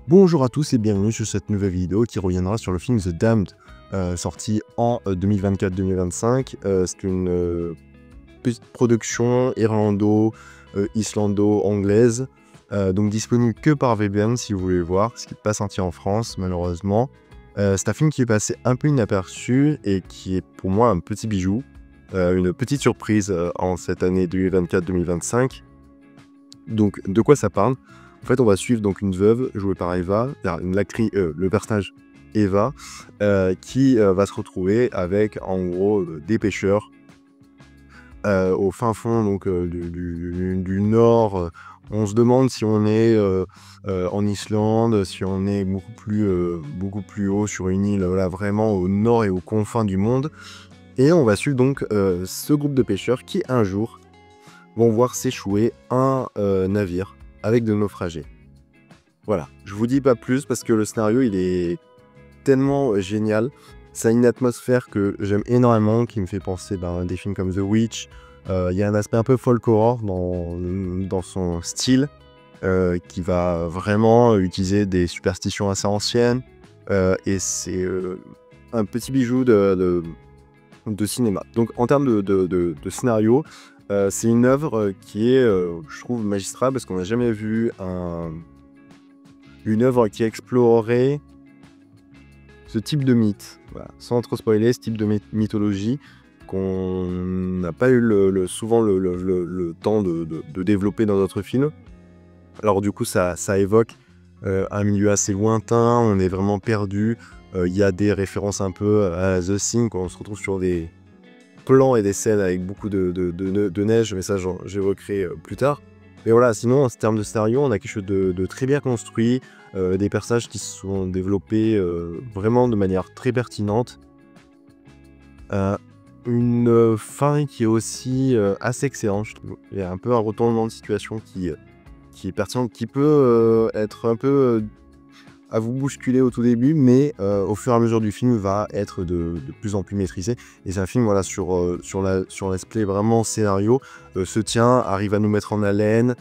Bonjour à tous et bienvenue sur cette nouvelle vidéo qui reviendra sur le film The Damned, sorti en 2024-2025. C'est une petite production irlando-islando-anglaise, donc disponible que par VPN si vous voulez le voir, ce qui n'est pas sorti en France malheureusement. C'est un film qui est passé un peu inaperçu et qui est pour moi un petit bijou, une petite surprise en cette année 2024-2025. Donc de quoi ça parle? En fait, on va suivre donc une veuve jouée par Eva, le personnage Eva, qui va se retrouver avec en gros des pêcheurs au fin fond donc, du nord. On se demande si on est en Islande, si on est beaucoup plus haut sur une île, là, vraiment au nord et aux confins du monde. Et on va suivre donc ce groupe de pêcheurs qui un jour vont voir s'échouer un navire avec de naufragés. Voilà, je vous dis pas plus parce que le scénario il est tellement génial. Ça a une atmosphère que j'aime énormément, qui me fait penser à des films comme The Witch. Il y a un aspect un peu folk horror dans son style, qui va vraiment utiliser des superstitions assez anciennes. Et c'est un petit bijou de cinéma. Donc en termes de scénario, c'est une œuvre qui est, je trouve, magistrale parce qu'on n'a jamais vu une œuvre qui explorerait ce type de mythe, voilà, sans trop spoiler, ce type de mythologie qu'on n'a pas eu souvent le temps de développer dans d'autres films. Alors du coup, ça évoque un milieu assez lointain, on est vraiment perdu. Il y a des références un peu à The Thing, quand on se retrouve sur des plans et des scènes avec beaucoup de neige, mais ça j'évoquerai plus tard. Mais voilà, sinon en termes de scénario, on a quelque chose de très bien construit, des personnages qui se sont développés vraiment de manière très pertinente. Une fin qui est aussi assez excellente, je trouve. Il y a un peu un retournement de situation qui est pertinent, qui peut être un peu à vous bousculer au tout début, mais au fur et à mesure du film va être de plus en plus maîtrisé. Et c'est un film voilà, sur l'aspect vraiment scénario, se tient, arrive à nous mettre en haleine,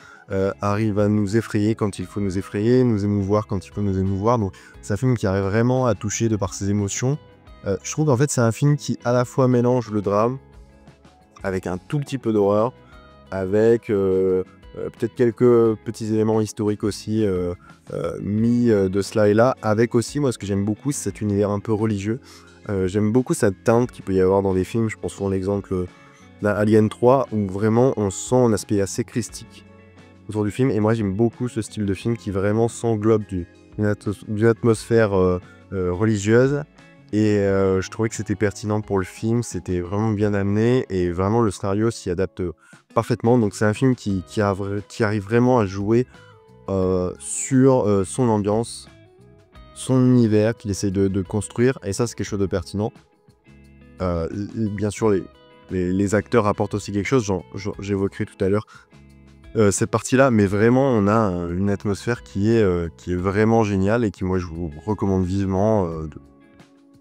arrive à nous effrayer quand il faut nous effrayer, nous émouvoir quand il faut nous émouvoir. Donc c'est un film qui arrive vraiment à toucher de par ses émotions. Je trouve qu'en fait c'est un film qui à la fois mélange le drame avec un tout petit peu d'horreur, avec peut-être quelques petits éléments historiques aussi mis de cela et là, avec aussi, moi ce que j'aime beaucoup, c'est cet univers un peu religieux. J'aime beaucoup cette teinte qu'il peut y avoir dans des films, je pense souvent l'exemple d'Alien 3, où vraiment on sent un aspect assez christique autour du film, et moi j'aime beaucoup ce style de film qui vraiment s'englobe d'une atmosphère religieuse. Et je trouvais que c'était pertinent pour le film, c'était vraiment bien amené, et vraiment le scénario s'y adapte parfaitement. Donc c'est un film qui arrive vraiment à jouer sur son ambiance, son univers qu'il essaie de construire, et ça c'est quelque chose de pertinent. Bien sûr les acteurs apportent aussi quelque chose, j'évoquerai tout à l'heure cette partie-là, mais vraiment on a une atmosphère qui est vraiment géniale, et qui moi je vous recommande vivement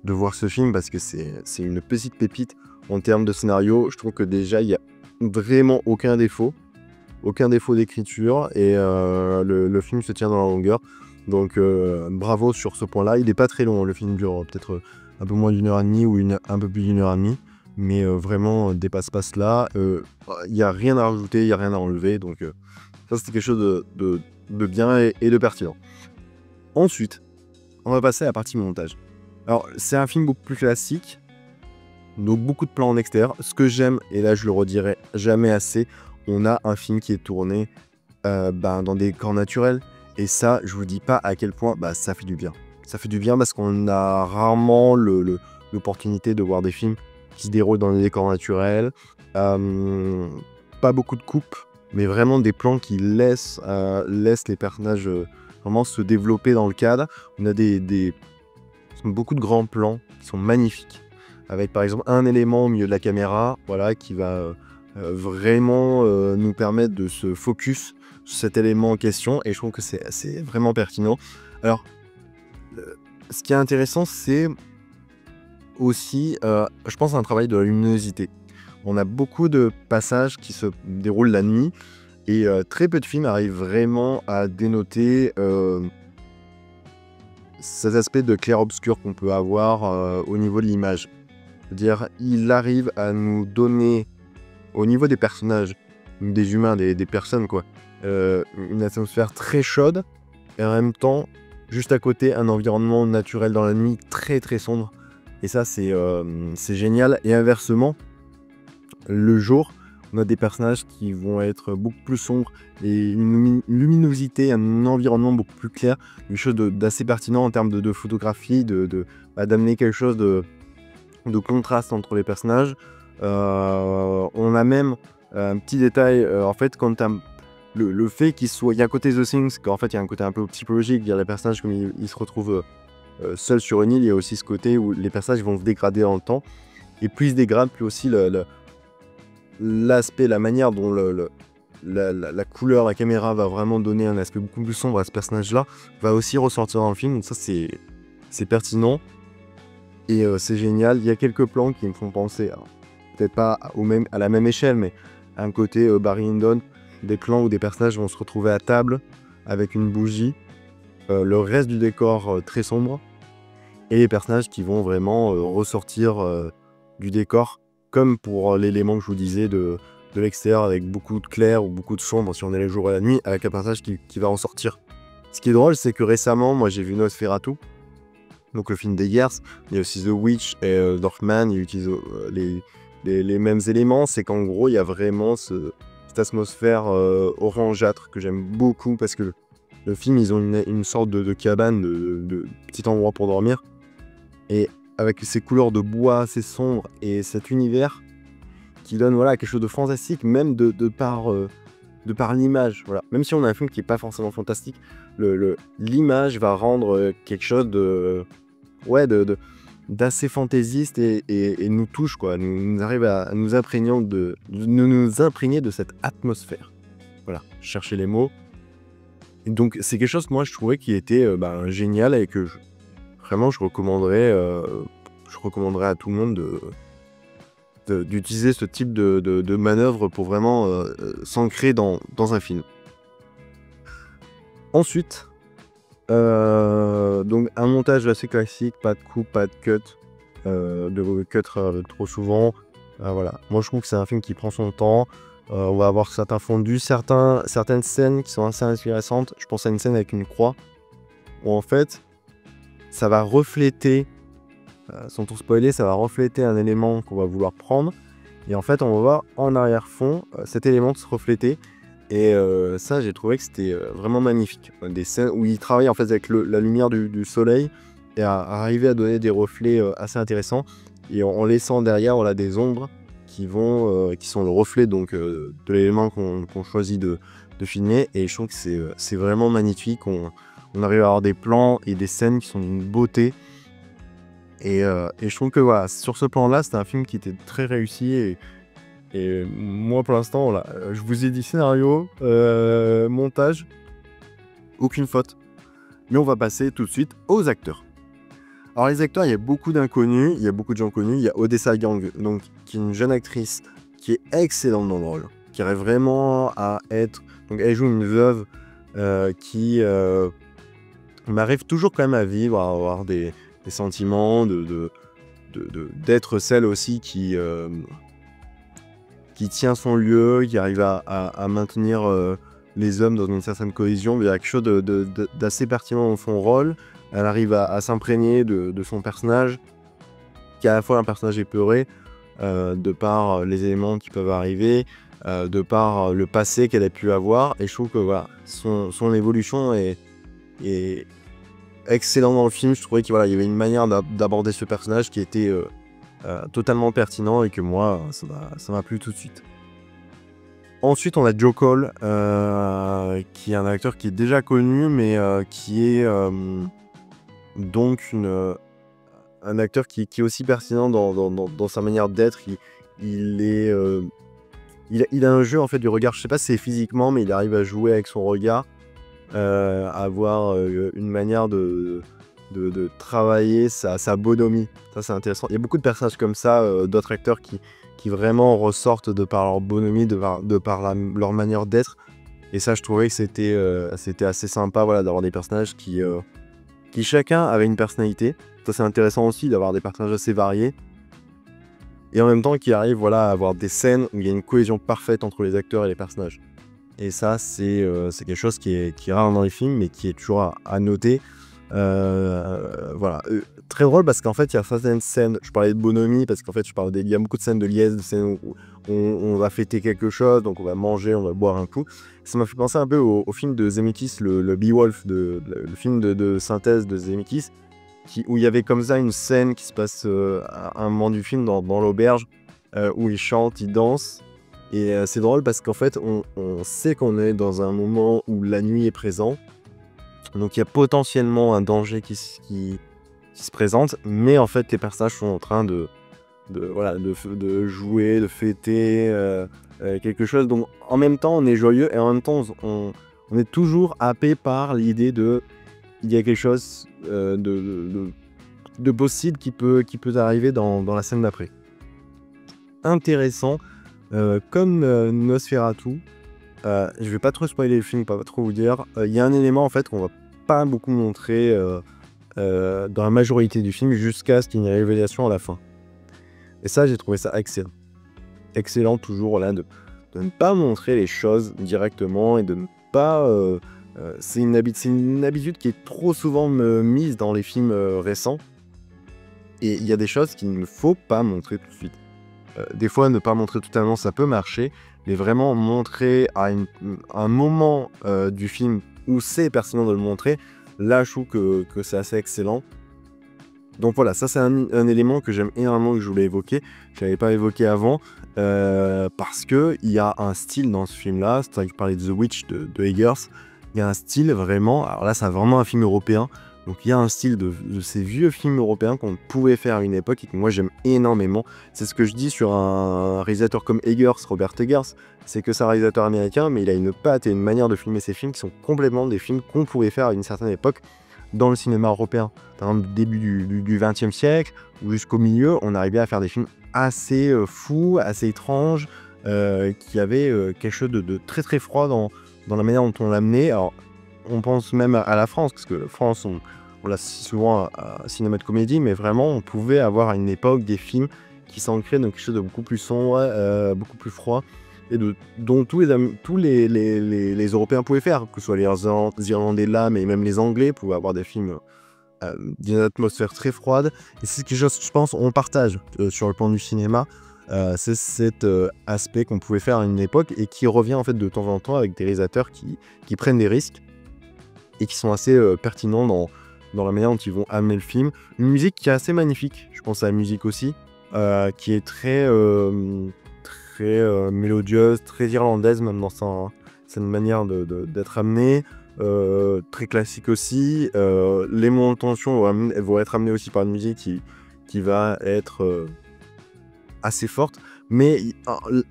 de voir ce film, parce que c'est une petite pépite en termes de scénario. Je trouve que déjà il n'y a vraiment aucun défaut d'écriture, et le film se tient dans la longueur. Donc bravo sur ce point-là. Il n'est pas très long, le film dure peut-être un peu moins d'1 heure et demie ou un peu plus d'1 heure et demie, mais vraiment dépasse pas cela. Il n'y a rien à rajouter, il n'y a rien à enlever, donc ça c'était quelque chose de bien et de pertinent. Ensuite, on va passer à la partie montage. Alors c'est un film beaucoup plus classique, donc beaucoup de plans en extérieur. Ce que j'aime, et là je le redirai jamais assez, on a un film qui est tourné dans des décors naturels, et ça je vous dis pas à quel point ça fait du bien. Ça fait du bien parce qu'on a rarement l'opportunité de voir des films qui se déroulent dans des décors naturels. Pas beaucoup de coupes, mais vraiment des plans qui laissent les personnages vraiment se développer dans le cadre. On a beaucoup de grands plans qui sont magnifiques, avec par exemple un élément au milieu de la caméra, voilà, qui va vraiment nous permettre de se focus sur cet élément en question, et je trouve que c'est vraiment pertinent. Alors, ce qui est intéressant, c'est aussi, je pense, un travail de la luminosité. On a beaucoup de passages qui se déroulent la nuit, et très peu de films arrivent vraiment à dénoter cet aspect de clair-obscur qu'on peut avoir au niveau de l'image. C'est-à-dire, il arrive à nous donner, au niveau des personnages, des humains, des personnes, quoi, une atmosphère très chaude, et en même temps, juste à côté, un environnement naturel dans la nuit très très sombre. Et ça, c'est génial. Et inversement, le jour, on a des personnages qui vont être beaucoup plus sombres et une luminosité, un environnement beaucoup plus clair, quelque chose d'assez pertinent en termes de photographie, d'amener quelque chose de contraste entre les personnages. On a même un petit détail, en fait, quand t'as le fait qu'il soit... Il y a un côté The Things, qu'en fait, il y a un côté un peu psychologique, il y a les personnages comme ils se retrouvent seuls sur une île, il y a aussi ce côté où les personnages vont se dégrader dans le temps. Et plus ils se dégradent, plus aussi l'aspect, la manière dont la couleur, la caméra va vraiment donner un aspect beaucoup plus sombre à ce personnage-là, va aussi ressortir dans le film. Donc ça, c'est pertinent. Et c'est génial. Il y a quelques plans qui me font penser, peut-être pas à la même échelle, mais à un côté Barry Lyndon, des plans où des personnages vont se retrouver à table avec une bougie, le reste du décor très sombre, et les personnages qui vont vraiment ressortir du décor, comme pour l'élément que je vous disais de l'extérieur, avec beaucoup de clair ou beaucoup de sombre si on est le jour et la nuit, avec un personnage qui va ressortir. Ce qui est drôle, c'est que récemment, moi j'ai vu Nosferatu, donc le film d'Eggers. Il y a aussi The Witch et Dorfman, ils utilisent les mêmes éléments. C'est qu'en gros, il y a vraiment cette atmosphère orangeâtre que j'aime beaucoup, parce que le film, ils ont une sorte de cabane, de petit endroit pour dormir. Et avec ces couleurs de bois assez sombres et cet univers qui donne, voilà, quelque chose de fantastique, même de par l'image. Voilà. Même si on a un film qui n'est pas forcément fantastique, l'image va rendre quelque chose d'assez fantaisiste et nous touche, quoi. Nous arrive à nous imprégner de cette atmosphère. Voilà, chercher les mots. Et donc c'est quelque chose que moi je trouvais qui était génial, et que vraiment je recommanderais à tout le monde d'utiliser ce type de manœuvre pour vraiment s'ancrer dans un film. Ensuite, donc un montage assez classique, pas de coupe, pas de cut, trop souvent. Voilà. Moi je trouve que c'est un film qui prend son temps. On va avoir certains fondus, certaines scènes qui sont assez intéressantes. Je pense à une scène avec une croix, où en fait ça va refléter, sans tout spoiler, ça va refléter un élément qu'on va vouloir prendre. Et en fait on va voir en arrière-fond cet élément se refléter. Et ça, j'ai trouvé que c'était vraiment magnifique. Des scènes où il travaille en fait avec la lumière du soleil, et à arriver à donner des reflets assez intéressants. Et en laissant derrière, on a des ombres qui sont le reflet donc de l'élément qu'on choisit de filmer. Et je trouve que c'est vraiment magnifique. On arrive à avoir des plans et des scènes qui sont d'une beauté. Et je trouve que voilà, sur ce plan-là, c'était un film qui était très réussi. Et moi, pour l'instant, voilà, je vous ai dit scénario, montage, aucune faute. Mais on va passer tout de suite aux acteurs. Alors les acteurs, il y a beaucoup d'inconnus, il y a beaucoup de gens connus. Il y a Odessa Gang, donc, qui est une jeune actrice qui est excellente dans le rôle, qui arrive vraiment à être... Donc elle joue une veuve qui m'arrive toujours quand même à vivre, à avoir des sentiments, d'être celle aussi qui tient son lieu, qui arrive à maintenir les hommes dans une certaine cohésion. Il y a quelque chose d'assez pertinent dans son rôle. Elle arrive à s'imprégner de son personnage, qui est à la fois un personnage épeuré, de par les éléments qui peuvent arriver, de par le passé qu'elle a pu avoir. Et je trouve que voilà, son évolution est excellente dans le film. Je trouvais qu'il y avait une manière d'aborder ce personnage qui était totalement pertinent, et que moi, ça m'a plu tout de suite. Ensuite, on a Joe Cole, qui est un acteur qui est déjà connu, mais qui est donc un acteur qui est aussi pertinent dans sa manière d'être. Il a un jeu en fait du regard. Je sais pas si c'est physiquement, mais il arrive à jouer avec son regard, à avoir une manière de travailler sa bonhomie. Ça, c'est intéressant. Il y a beaucoup de personnages comme ça, d'autres acteurs qui vraiment ressortent de par leur bonhomie, de par leur manière d'être. Et ça, je trouvais que c'était assez sympa, voilà, d'avoir des personnages qui qui chacun avait une personnalité. Ça c'est intéressant aussi d'avoir des personnages assez variés. Et en même temps qui arrive voilà, à avoir des scènes où il y a une cohésion parfaite entre les acteurs et les personnages. Et ça c'est quelque chose qui est rare dans les films mais qui est toujours à noter. Voilà, très drôle parce qu'en fait il y a certaines scènes, je parlais de bonhomie parce qu'en fait il y a beaucoup de scènes de liesse, de scènes où on va fêter quelque chose, donc on va manger, on va boire un coup. Ça m'a fait penser un peu au film de Zemeckis, le Beowulf, le film de synthèse de Zemeckis, où il y avait comme ça une scène qui se passe à un moment du film dans l'auberge, où ils chantent, ils dansent. Et c'est drôle parce qu'en fait on sait qu'on est dans un moment où la nuit est présente. Donc il y a potentiellement un danger qui se présente, mais en fait les personnages sont en train de jouer, de fêter quelque chose. Donc en même temps on est joyeux et en même temps on est toujours happé par l'idée de il y a quelque chose de possible qui peut arriver dans la scène d'après. Intéressant, comme Nosferatu. Je vais pas trop spoiler le film, pas trop vous dire. Il y a un élément en fait qu'on va pas beaucoup montrer dans la majorité du film jusqu'à ce qu'il y ait une révélation à la fin. Et ça, j'ai trouvé ça excellent. Excellent toujours là de ne pas montrer les choses directement et de ne pas... c'est une habitude qui est trop souvent mise dans les films récents. Et il y a des choses qu'il ne faut pas montrer tout de suite. Des fois, ne pas montrer totalement, ça peut marcher. Mais vraiment montrer à un moment du film où c'est pertinent de le montrer, là je trouve que c'est assez excellent. Donc voilà, ça c'est un élément que j'aime énormément, que je voulais évoquer. Je ne l'avais pas évoqué avant, parce qu'il y a un style dans ce film-là. C'est vrai que je parlais de The Witch de Eggers. Il y a un style vraiment, alors là c'est vraiment un film européen. Donc il y a un style de ces vieux films européens qu'on pouvait faire à une époque et que moi j'aime énormément. C'est ce que je dis sur un réalisateur comme Eggers, Robert Eggers, c'est que c'est un réalisateur américain, mais il a une patte et une manière de filmer ses films qui sont complètement des films qu'on pouvait faire à une certaine époque dans le cinéma européen. Par exemple, début du XXe siècle ou jusqu'au milieu, on arrivait à faire des films assez fous, assez étranges, qui avaient quelque chose de très très froid dans la manière dont on l'amenait. Alors, on pense même à la France, parce que la France, on l'associe souvent à cinéma de comédie, mais vraiment, on pouvait avoir à une époque des films qui s'ancraient dans quelque chose de beaucoup plus sombre, beaucoup plus froid, et dont tous les Européens pouvaient faire, que ce soit les Irlandais là, mais même les Anglais pouvaient avoir des films d'une atmosphère très froide. Et c'est quelque chose, je pense, on partage sur le plan du cinéma. C'est cet aspect qu'on pouvait faire à une époque et qui revient en fait de temps en temps avec des réalisateurs qui prennent des risques et qui sont assez pertinents dans la manière dont ils vont amener le film. Une musique qui est assez magnifique, je pense à la musique aussi, qui est très mélodieuse, très irlandaise même dans cette manière d'être amenée, très classique aussi. Les moments de tension vont être amenés aussi par une musique qui va être assez forte. Mais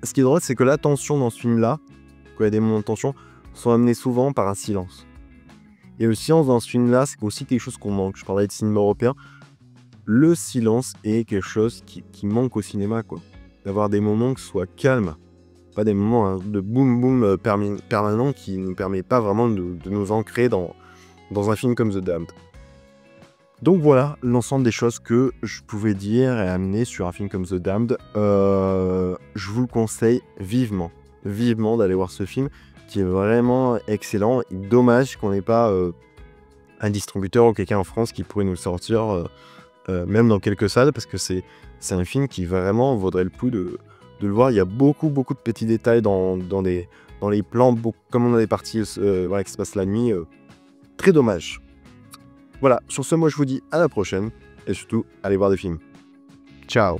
ce qui est drôle, c'est que la tension dans ce film-là, quand il y a des moments de tension, sont amenés souvent par un silence. Et le silence dans ce film-là, c'est aussi quelque chose qu'on manque. Je parlais de cinéma européen. Le silence est quelque chose qui manque au cinéma, quoi. D'avoir des moments qui soient calmes. Pas des moments de boum-boum permanent qui ne nous permet pas vraiment de nous ancrer dans un film comme The Damned. Donc voilà l'ensemble des choses que je pouvais dire et amener sur un film comme The Damned. Je vous le conseille vivement d'aller voir ce film qui est vraiment excellent. Dommage qu'on n'ait pas un distributeur ou quelqu'un en France qui pourrait nous le sortir même dans quelques salles, parce que c'est un film qui vraiment vaudrait le coup de le voir. Il y a beaucoup de petits détails dans les plans, comme on a des parties qui se passent la nuit. Très dommage. Voilà, sur ce, moi je vous dis à la prochaine et surtout allez voir des films. Ciao.